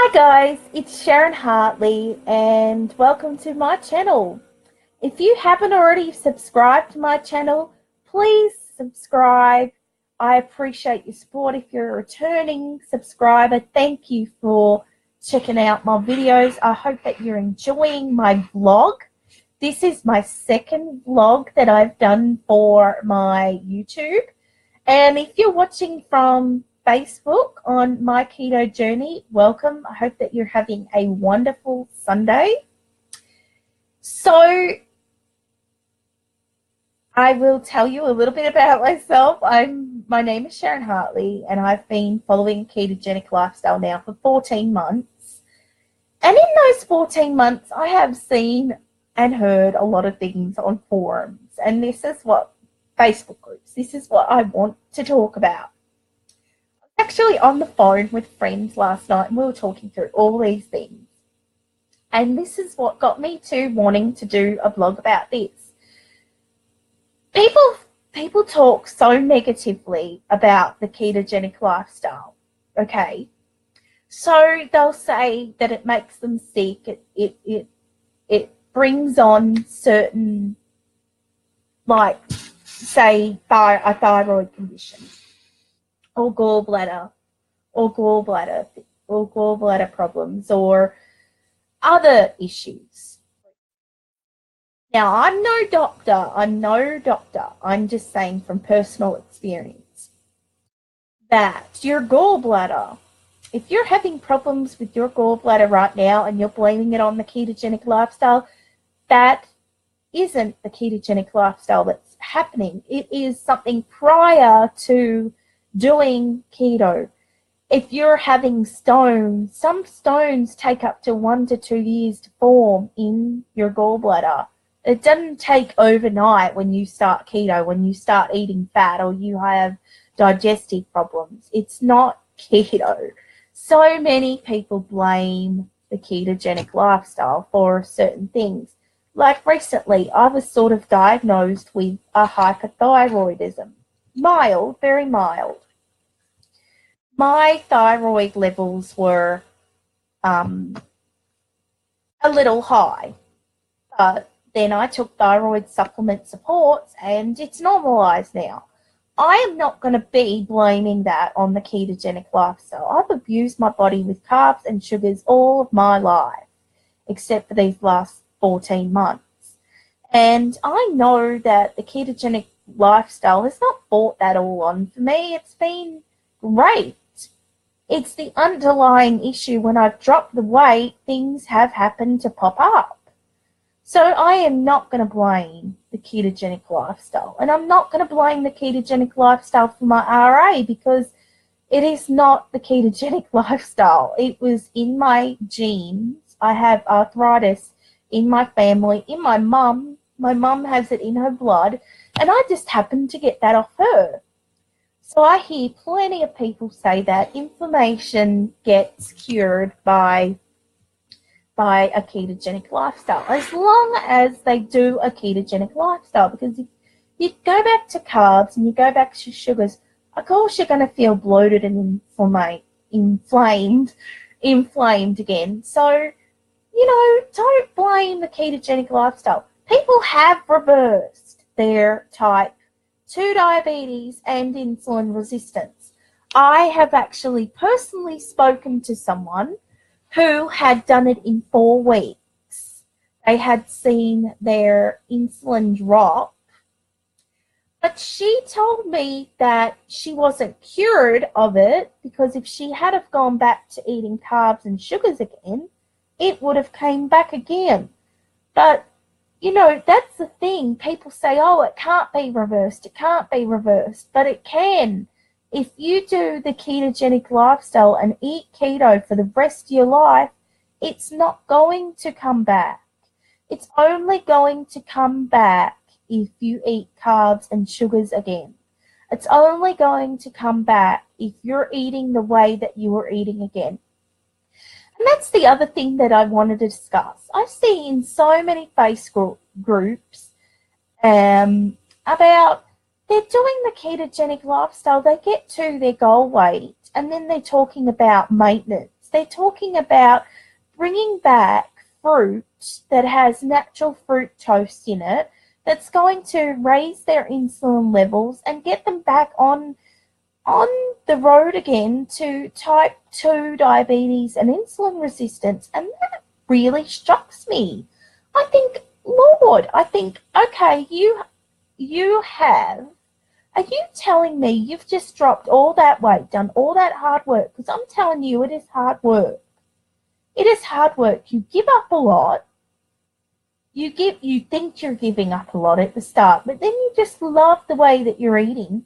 Hi guys, it's Sharon Hartley and welcome to my channel. If you haven't already subscribed to my channel, please subscribe. I appreciate your support. If you're a returning subscriber, thank you for checking out my videos. I hope that you're enjoying my vlog. This is my second vlog that I've done for my YouTube. And if you're watching from Facebook on my keto journey, welcome. I hope that you're having a wonderful Sunday. So I will tell you a little bit about myself. My name is Sharon Hartley, and I've been following a ketogenic lifestyle now for 14 months. And in those 14 months, I have seen and heard a lot of things on forums. And this is what Facebook groups, this is what I want to talk about. Actually on the phone with friends last night and we were talking through all these things, and this is what got me to wanting to do a vlog about this. People talk so negatively about the ketogenic lifestyle, okay? So they'll say that it makes them sick, it brings on certain, like say a thyroid condition, or gallbladder problems, or other issues. Now, I'm no doctor. I'm just saying from personal experience that your gallbladder, if you're having problems with your gallbladder right now and you're blaming it on the ketogenic lifestyle, that isn't the ketogenic lifestyle that's happening. It is something prior to doing keto. If you're having stones, some stones take up to 1 to 2 years to form in your gallbladder. It doesn't take overnight when you start keto, when you start eating fat or you have digestive problems. It's not keto. So many people blame the ketogenic lifestyle for certain things. Like recently, I was sort of diagnosed with a hyperthyroidism. Mild, very mild. My thyroid levels were a little high, but then I took thyroid supplement supports and it's normalized now. I am not going to be blaming that on the ketogenic lifestyle. I've abused my body with carbs and sugars all of my life, except for these last 14 months. And I know that the ketogenic lifestyle has not brought that all on for me. It's been great. It's the underlying issue. When I've dropped the weight, things have happened to pop up. So I am not going to blame the ketogenic lifestyle. And I'm not going to blame the ketogenic lifestyle for my RA, because it is not the ketogenic lifestyle. It was in my genes. I have arthritis in my family, in my mum. My mum has it in her blood, and I just happened to get that off her. So I hear plenty of people say that inflammation gets cured by a ketogenic lifestyle, as long as they do a ketogenic lifestyle. Because if you go back to carbs and you go back to sugars, of course you're going to feel bloated and inflamed again. So, don't blame the ketogenic lifestyle. People have reversed their type 2 diabetes and insulin resistance. I have actually personally spoken to someone who had done it in 4 weeks. They had seen their insulin drop, but she told me that she wasn't cured of it, because if she had have gone back to eating carbs and sugars again, it would have came back again. But that's the thing. People say, oh, it can't be reversed. It can't be reversed. But it can. If you do the ketogenic lifestyle and eat keto for the rest of your life, it's not going to come back. It's only going to come back if you eat carbs and sugars again. It's only going to come back if you're eating the way that you were eating again. And that's the other thing that I wanted to discuss. I see in so many Facebook groups about they're doing the ketogenic lifestyle. They get to their goal weight and then they're talking about maintenance. supplements. They're talking about bringing back fruit that has natural fructose in it that's going to raise their insulin levels and get them back on the road again to type 2 diabetes and insulin resistance. And that really shocks me. I think, Lord, okay, are you telling me you've just dropped all that weight, done all that hard work? Because I'm telling you, it is hard work. It is hard work. You give up a lot. You think you're giving up a lot at the start, but then you just love the way that you're eating.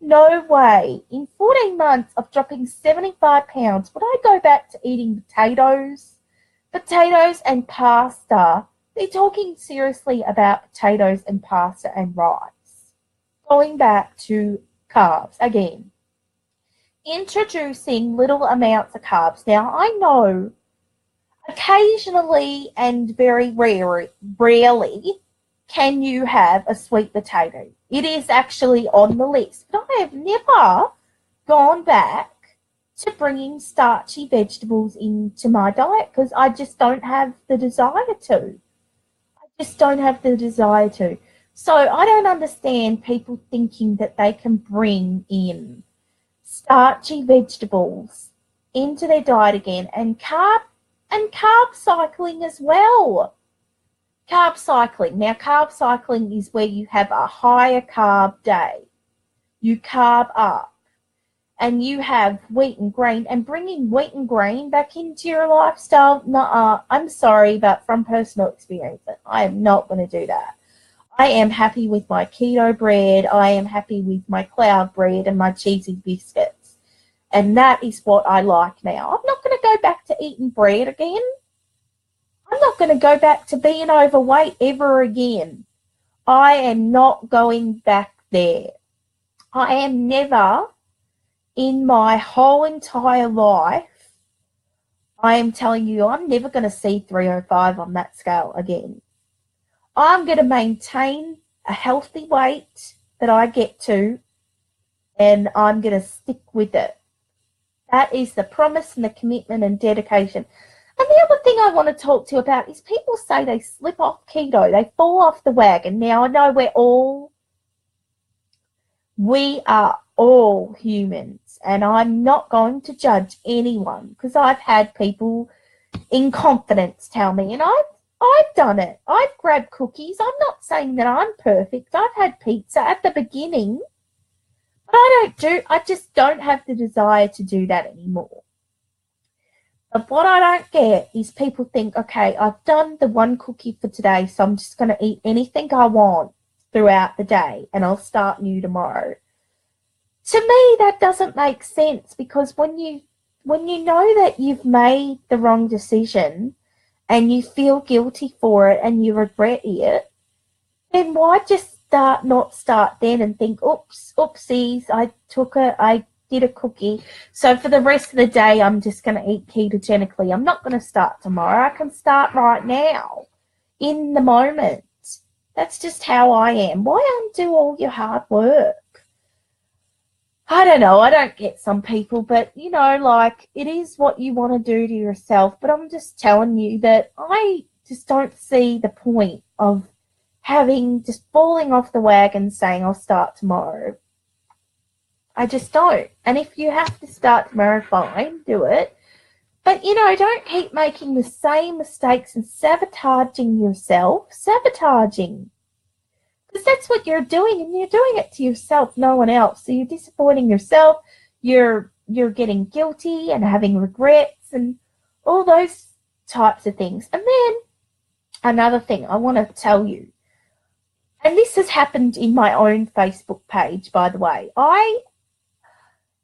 No way. In 14 months of dropping 75 pounds, would I go back to eating potatoes and pasta? They're talking seriously about potatoes and pasta and rice. Going back to carbs again. Introducing little amounts of carbs. Now, I know occasionally and very rarely can you have a sweet potato. It is actually on the list. But I have never gone back to bringing starchy vegetables into my diet because I just don't have the desire to. So I don't understand people thinking that they can bring in starchy vegetables into their diet again and carb cycling as well. Carb cycling. Now, carb cycling is where you have a higher carb day. You carb up and you have wheat and grain, and bringing wheat and grain back into your lifestyle, I'm sorry, but from personal experience, I am not going to do that. I am happy with my keto bread. I am happy with my cloud bread and my cheesy biscuits. And that is what I like now. I'm not going to go back to eating bread again. I'm not going to go back to being overweight ever again. I am not going back there. I am never in my whole entire life, I am telling you, I'm never going to see 305 on that scale again. I'm going to maintain a healthy weight that I get to, and I'm going to stick with it. That is the promise and the commitment and dedication. And the other thing I want to talk to you about is people say they slip off keto, they fall off the wagon. Now, I know we are all humans, and I'm not going to judge anyone because I've had people in confidence tell me, and I've done it. I've grabbed cookies. I'm not saying that I'm perfect. I've had pizza at the beginning, but I just don't have the desire to do that anymore. But what I don't get is people think, okay, I've done the one cookie for today, so I'm just going to eat anything I want throughout the day, and I'll start new tomorrow. To me, that doesn't make sense, because when you know that you've made the wrong decision and you feel guilty for it and you regret it, then why just not start then and think, oopsies, I did a cookie, so for the rest of the day I'm just going to eat ketogenically. I'm not going to start tomorrow. I can start right now, in the moment. That's just how I am. Why undo all your hard work? I don't know. I don't get some people, but, it is what you want to do to yourself. But I'm just telling you that I just don't see the point of just falling off the wagon saying I'll start tomorrow. I just don't. And if you have to start tomorrow, fine, do it. But, don't keep making the same mistakes and sabotaging yourself. Because that's what you're doing, and you're doing it to yourself, no one else. So you're disappointing yourself, you're getting guilty and having regrets and all those types of things. And then another thing I want to tell you, and this has happened in my own Facebook page, by the way.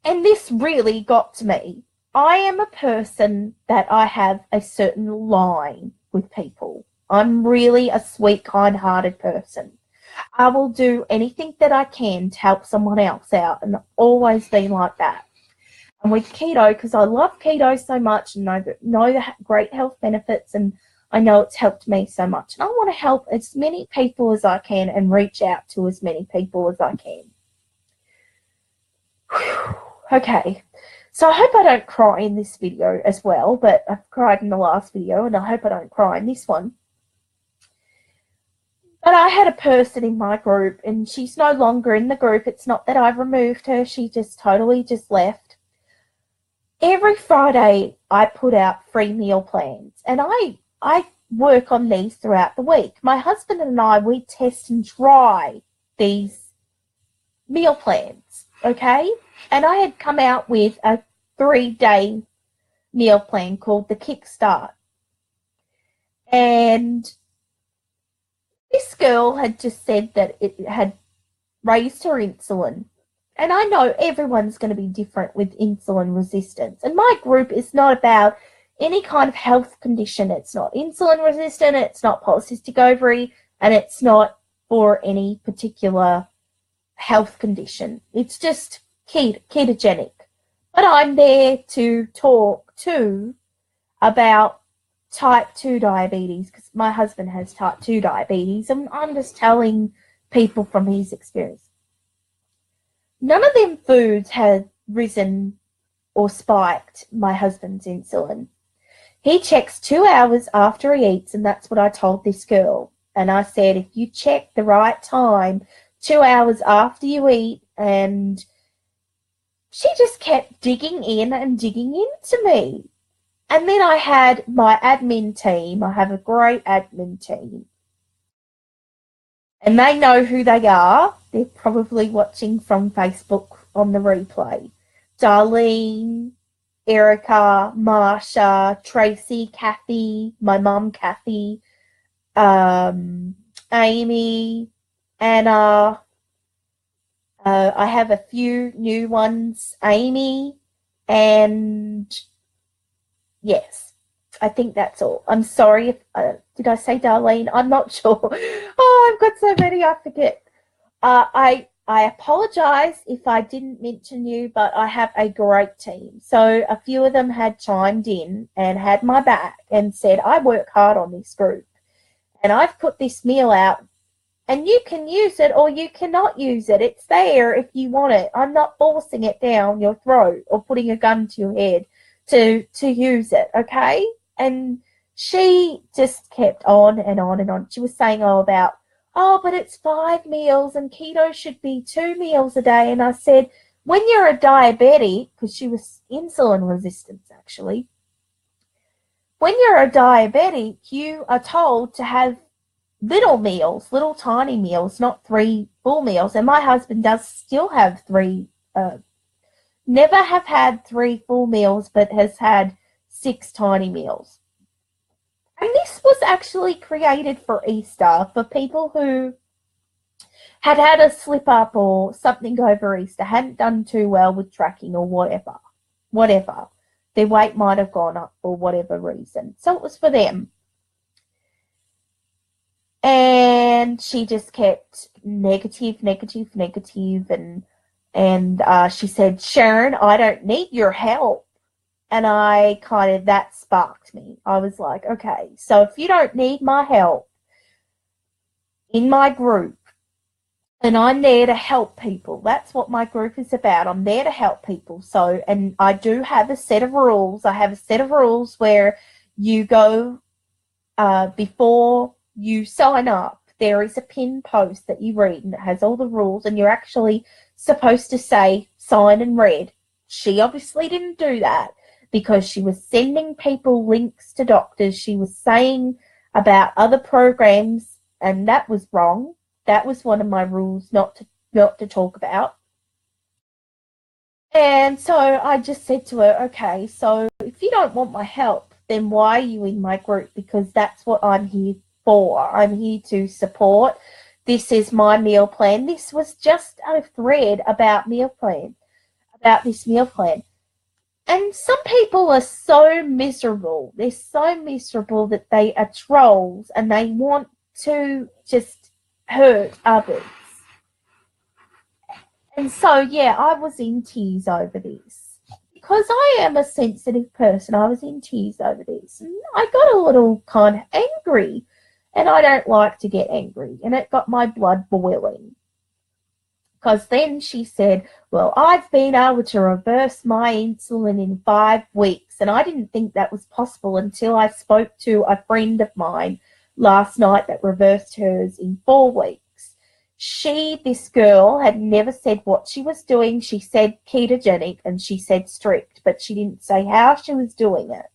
And this really got to me. I am a person that I have a certain line with people. I'm really a sweet, kind-hearted person. I will do anything that I can to help someone else out, and always been like that. And with keto, because I love keto so much and know the great health benefits, and I know it's helped me so much. And I want to help as many people as I can and reach out to as many people as I can. Okay, So I hope I don't cry in this video as well, but I've cried in the last video, and I hope I don't cry in this one. But I had a person in my group, and she's no longer in the group. It's not that I've removed her. She just totally just left. Every Friday, I put out free meal plans, and I work on these throughout the week. My husband and I, we test and try these meal plans, okay? And I had come out with a 3-day meal plan called the Kickstart. And this girl had just said that it had raised her insulin. And I know everyone's going to be different with insulin resistance. And my group is not about any kind of health condition. It's not insulin resistant, it's not polycystic ovary, and it's not for any particular health condition. It's just ketogenic. But I'm there to talk too about type 2 diabetes, because my husband has type 2 diabetes, and I'm just telling people from his experience. None of them foods had risen or spiked my husband's insulin. He checks 2 hours after he eats, and that's what I told this girl. And I said, if you check the right time, 2 hours after you eat, and she just kept digging in and digging into me. And then I had my admin team. I have a great admin team. And they know who they are. They're probably watching from Facebook on the replay. Darlene, Erica, Marsha, Tracy, Kathy, my mum, Kathy, Amy, Anna. I have a few new ones, Amy, and yes, I think that's all. I'm sorry if, did I say Darlene? I'm not sure. Oh, I've got so many, I forget. I apologize if I didn't mention you, but I have a great team. So a few of them had chimed in and had my back and said, I work hard on this group, and I've put this meal out, and you can use it or you cannot use it. It's there if you want it. I'm not forcing it down your throat or putting a gun to your head to use it, okay? And she just kept on and on and on. She was saying but it's 5 meals and keto should be 2 meals a day. And I said, when you're a diabetic, because she was insulin resistant actually, when you're a diabetic, you are told to have little meals, little tiny meals, not 3 full meals. And my husband does still have 3, never have had 3 full meals, but has had 6 tiny meals. And this was actually created for Easter, for people who had had a slip up or something over Easter, hadn't done too well with tracking or whatever. Their weight might have gone up for whatever reason. So it was for them. And she just kept negative, and she said, Sharon, I don't need your help. And that sparked me. I was like, okay, so if you don't need my help in my group, and I'm there to help people. That's what my group is about. I'm there to help people. So, and I do have a set of rules. I have a set of rules where you go before you sign up. There is a pinned post that you read, and it has all the rules, and you're actually supposed to say sign and read. She obviously didn't do that because she was sending people links to doctors. She was saying about other programs, and that was wrong. That was one of my rules not to talk about. And so I just said to her, okay, so if you don't want my help, then why are you in my group? Because that's what I'm here for. I'm here to support. This is my meal plan. This was just a thread about this meal plan. And some people are so miserable. They're so miserable that they are trolls and they want to just hurt others. And so, yeah, I was in tears over this. Because I am a sensitive person, I was in tears over this. And I got a little kind of angry. And I don't like to get angry. And it got my blood boiling. Because then she said, well, I've been able to reverse my insulin in 5 weeks. And I didn't think that was possible until I spoke to a friend of mine last night that reversed hers in 4 weeks. This girl, had never said what she was doing. She said ketogenic and she said strict, but she didn't say how she was doing it.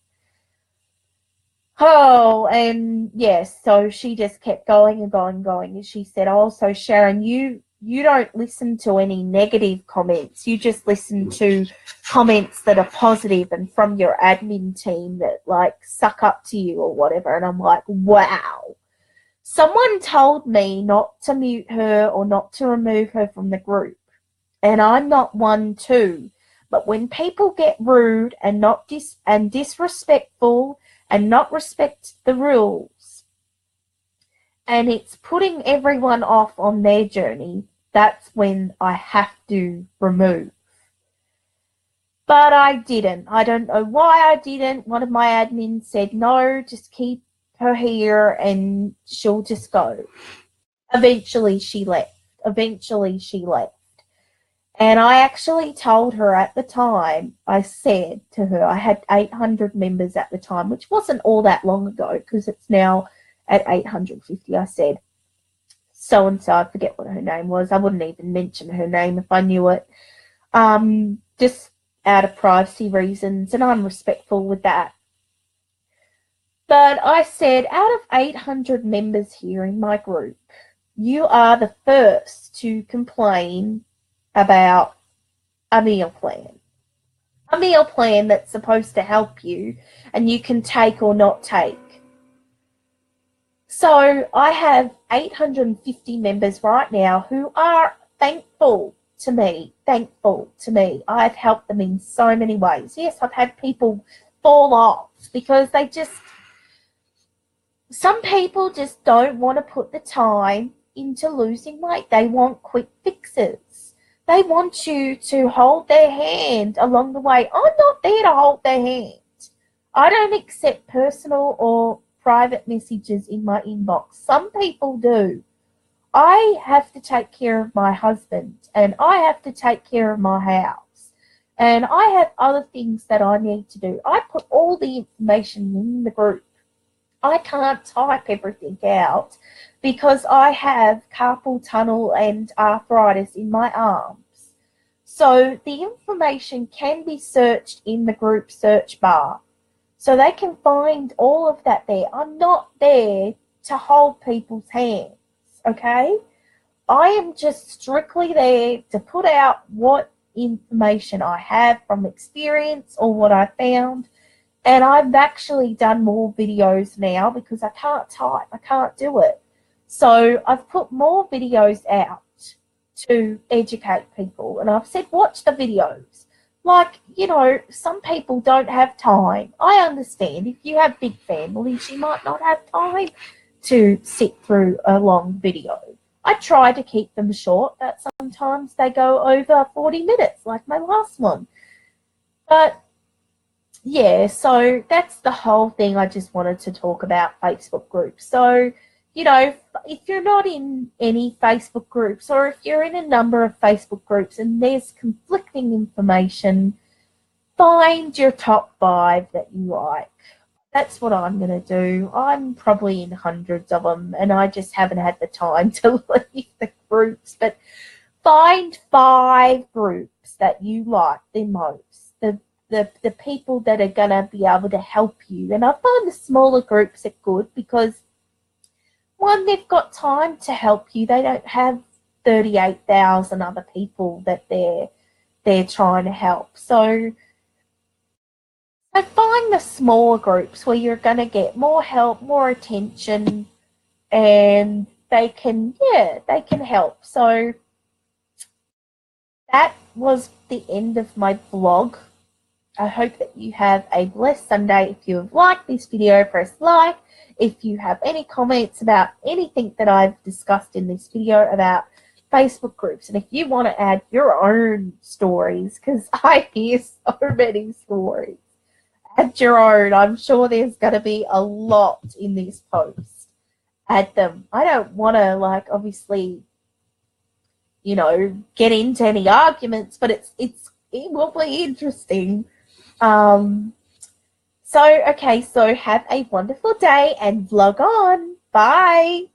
Oh, and yes, so she just kept going and going and going. And she said, oh, so Sharon, you don't listen to any negative comments. You just listen to comments that are positive and from your admin team that, like, suck up to you or whatever. And I'm like, wow. Someone told me not to mute her or not to remove her from the group. And I'm not one too. But when people get rude and disrespectful and not respect the rules, and it's putting everyone off on their journey, that's when I have to remove. But I didn't. I don't know why I didn't. One of my admins said, no, just keep her here and she'll just go. Eventually she left. And I actually told her at the time, I said to her, I had 800 members at the time, which wasn't all that long ago because it's now at 850. I said, so-and-so, I forget what her name was. I wouldn't even mention her name if I knew it, just out of privacy reasons, and I'm respectful with that. But I said, out of 800 members here in my group, you are the first to complain about a meal plan. A meal plan that's supposed to help you and you can take or not take. So I have 850 members right now who are thankful to me. I've helped them in so many ways. Yes, I've had people fall off because some people just don't want to put the time into losing weight. They want quick fixes. They want you to hold their hand along the way. I'm not there to hold their hand. I don't accept personal or private messages in my inbox. Some people do. I have to take care of my husband and I have to take care of my house. And I have other things that I need to do. I put all the information in the group. I can't type everything out because I have carpal tunnel and arthritis in my arms. So the information can be searched in the group search bar. So they can find all of that there. I'm not there to hold people's hands, okay? I am just strictly there to put out what information I have from experience or what I found. And I've actually done more videos now because I can't type. I can't do it. So I've put more videos out to educate people. And I've said, watch the videos. Like, you know, some people don't have time. I understand. If you have big families, you might not have time to sit through a long video. I try to keep them short, but sometimes they go over 40 minutes, like my last one. But yeah, so that's the whole thing. I just wanted to talk about Facebook groups. So, you know, if you're not in any Facebook groups or if you're in a number of Facebook groups and there's conflicting information, find your top 5 that you like. That's what I'm going to do. I'm probably in hundreds of them and I just haven't had the time to leave the groups. But find 5 groups that you like the most. The people that are going to be able to help you. And I find the smaller groups are good because, one, they've got time to help you. They don't have 38,000 other people that they're trying to help. So I find the smaller groups where you're going to get more help, more attention, and they can help. So that was the end of my vlog. I hope that you have a blessed Sunday. If you have liked this video, press like. If you have any comments about anything that I've discussed in this video about Facebook groups, and if you want to add your own stories, because I hear so many stories, add your own. I'm sure there's going to be a lot in this post. Add them. I don't want to, like, obviously get into any arguments, but it will be interesting. Um, so, okay, so have a wonderful day and vlog on. Bye.